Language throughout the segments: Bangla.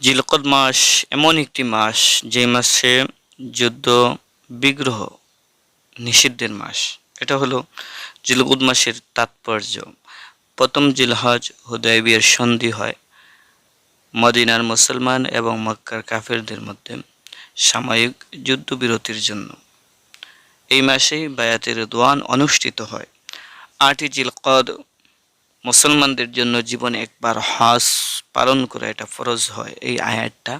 জিলকদ মাস এমন একটি মাস যে মাসে যুদ্ধ বিগ্রহ নিষিদ্ধের মাস। এটা হলো জিলকদ মাসের তাৎপর্য। প্রথম জিলহজ হুদায়বিয়ার সন্ধি হয় মদিনার মুসলমান এবং মক্কার কাফেরদের মধ্যে সাময়িক যুদ্ধবিরতির জন্য। এই মাসেই বায়াতে রিদওয়ান অনুষ্ঠিত হয়। ৮ই জিলকদ মুসলমানদের জন্য জীবনে একবার হজ পালন করা এটা ফরজ হয়। এই আয়াতটা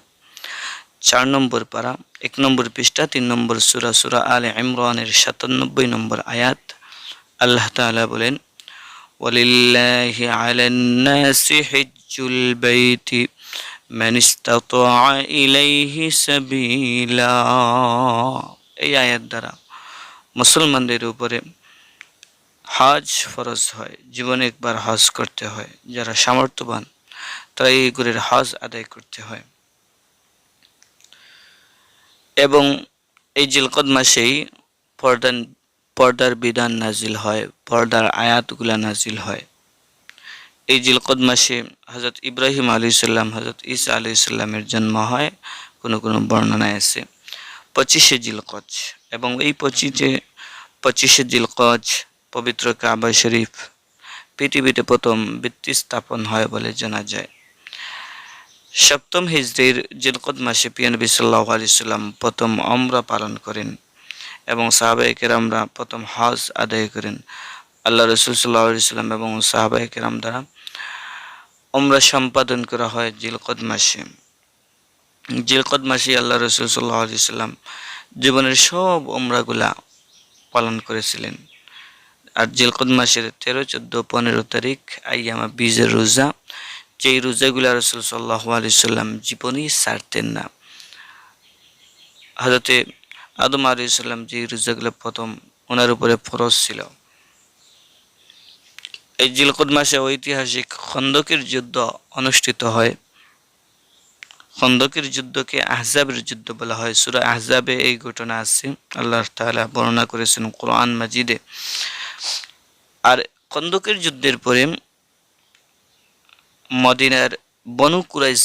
৪ নম্বর পারা ১ নম্বর পৃষ্ঠা ৩ নম্বর সূরা সূরা আলে ইমরানের ৯৭ নম্বর আয়াত। আল্লাহ তাআলা বলেন, ওয়ালিল্লাহি আলান নাসি হিজ্জুল বাইতি মান ইসতাতা ইলাইহি সাবিলা। এই আয়াত দ্বারা মুসলমানদের উপরে হজ ফরজ হয়। জীবনে একবার হজ করতে হয়। যারা সামর্থ্যবান তারা এই গুরের হজ আদায় করতে হয়। এবং এই জিলকদ মাসেই পর্দার বিধান নাজিল হয়, পর্দার আয়াতগুলা নাজিল হয়। এই জিলকদ মাসে হযরত ইব্রাহিম আলাইহিসসালাম, হযরত ঈসা আলাইহিসসালামের জন্ম হয়, কোনো কোনো বর্ণনায় আছে 25শে জিলকদ। এবং এই 25শে জিলকদ পবিত্র কাবা শরীফ পৃথিবীতে প্রথম ভিত্তি স্থাপন হয় বলে জানা যায়। সপ্তম হিজরির জিলকদ মাসে প্রিয় নবী সাল্লাল্লাহু আলাইহি সাল্লাম প্রথম উমরা পালন করেন এবং সাহাবায়ে কেরামরা প্রথম হজ আদায় করেন। আল্লাহ রাসূল সাল্লাল্লাহু আলাইহি সাল্লাম এবং সাহাবায়ে কেরাম দ্বারা উমরা সম্পাদন করা হয় জিলকদ মাসে। জিলকদ মাসে আল্লাহ রাসূল সাল্লাল্লাহু আলাইহি সাল্লাম জীবনের সব উমরাগুলা পালন করেছিলেন। আর জিলকদ মাসের 13, 14, 15 তারিখ আইয়ামা বীজের রোজা, যেই রোজাগুলা রাসূল সাল্লাল্লাহু আলাইহি সাল্লাম জীবনেই ছাড়তেন না। হযরতে আদম আলাইহিস সালাম যে রোজাগুলো প্রথম ওনার উপরে ফরজ ছিল। এই জিলকদ মাসে ঐতিহাসিক খন্দকের যুদ্ধ অনুষ্ঠিত হয়। খন্দকের যুদ্ধকে আহজাবের যুদ্ধ বলা হয়। সূরা আহজাবে এই ঘটনা আছে, আল্লাহ তাআলা বর্ণনা করেছেন কোরআন মাজিদে। আর খন্দকের যুদ্ধের পরে মদিনার বনু কুরাইজ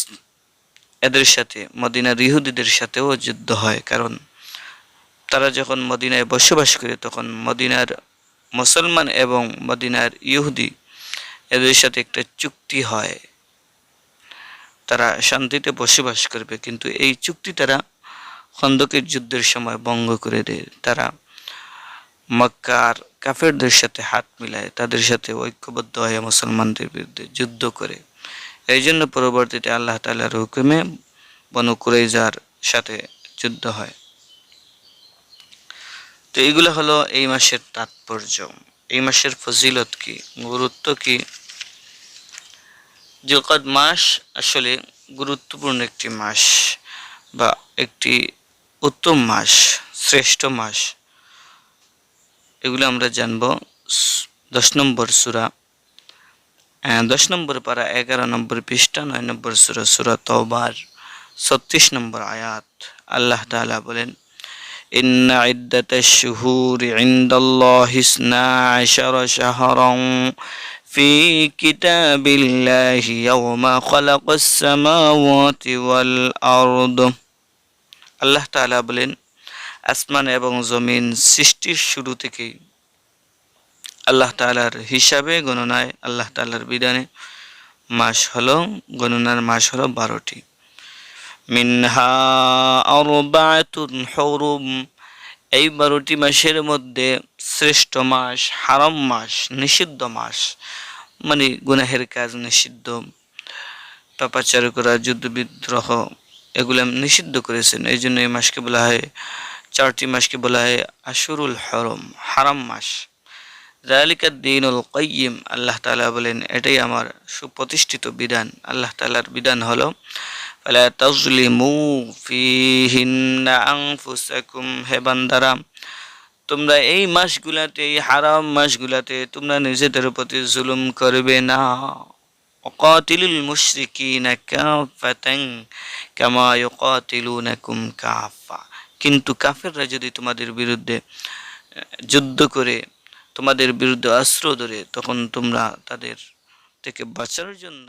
এদের সাথে, মদিনার ইহুদিদের সাথেও যুদ্ধ হয়। কারণ তারা যখন মদিনায় বসবাস করে তখন মদিনার মুসলমান এবং মদিনার ইহুদি এদের সাথে একটা চুক্তি হয়, তারা শান্তিতে বসবাস করবে। কিন্তু এই চুক্তি তারা খন্দকের যুদ্ধের সময় ভঙ্গ করে দেয়। তারা মক্কার কাফেরদের সাথে হাত মিলায়, তাদের সাথে ঐক্যবদ্ধ হয়ে মুসলমানদের বিরুদ্ধে যুদ্ধ করে। এই জন্য পরবর্তীতে আল্লাহ তাআলার হুকুমে বনু কুরাইজার সাথে যুদ্ধ হয়। তো এইগুলো হলো এই মাসের তাৎপর্য। এই মাসের ফজিলত কি, গুরুত্ব কি? জিলকদ মাস আসলে গুরুত্বপূর্ণ একটি মাস বা একটি উত্তম মাস, শ্রেষ্ঠ মাস। এগুলো আমরা জানবো 10 নম্বর সূরা, 10 নম্বর পারা 11 নম্বর পৃষ্ঠা 9 নম্বর সূরা সূরা তাওবার 36 নম্বর আয়াত। আল্লাহ তাআলা বলেন, ইন্না ইদ্দাতাশ শুহুরি ইনদাল্লাহি 12 শাহরান ফি কিতাবিল্লাহি ইয়াওমা খালাকাস সামাওয়াতি ওয়াল আরদ। আল্লাহ তাআলা বলেন, আসমান এবং জমিন সৃষ্টির শুরু থেকেই আল্লাহ তাআলার হিসাবে, গণনায়, আল্লাহ তাআলার বিধানে মাস হলো, গণনার মাস হলো 12টি। মিনহা আরবাআতুন হুরুম, এই 12টি মাসের মধ্যে শ্রেষ্ঠ মাস, হারাম মাস, নিষিদ্ধ মাস, মানে গুনাহের কাজ নিষিদ্ধ, পাপাচার করা, যুদ্ধ বিদ্রোহ, এগুলো নিষিদ্ধ করেছেন। এই জন্য এই মাসকে বলা হয়, 4টি মাসকে বলা হয় আশুরুল হরম, হারাম মাস। যালিকা দ্বীনুল কাইয়্যিম, আল্লাহ তাআলা বলেন এটাই আমার সুপ্রতিষ্ঠিত বিধান। আল্লাহ তাআলার বিধান হলো ফালা তাজলিমু ফীহিন্না আনফুসাকুম, হে বান্দারা তোমরা এই মাসগুলাতে, এই হারাম মাসগুলাতে তোমরা নিজেদের প্রতি জুলুম করবে না। ওয়াকাতিলুল মুশরিকিনা কাফাতান কামা ইউকাতিলুনাকুম কাফা, কিন্তু কাফেররা যদি তোমাদের বিরুদ্ধে যুদ্ধ করে, তোমাদের বিরুদ্ধে অস্ত্র ধরে, তখন তোমরা তাদের থেকে বাঁচার জন্য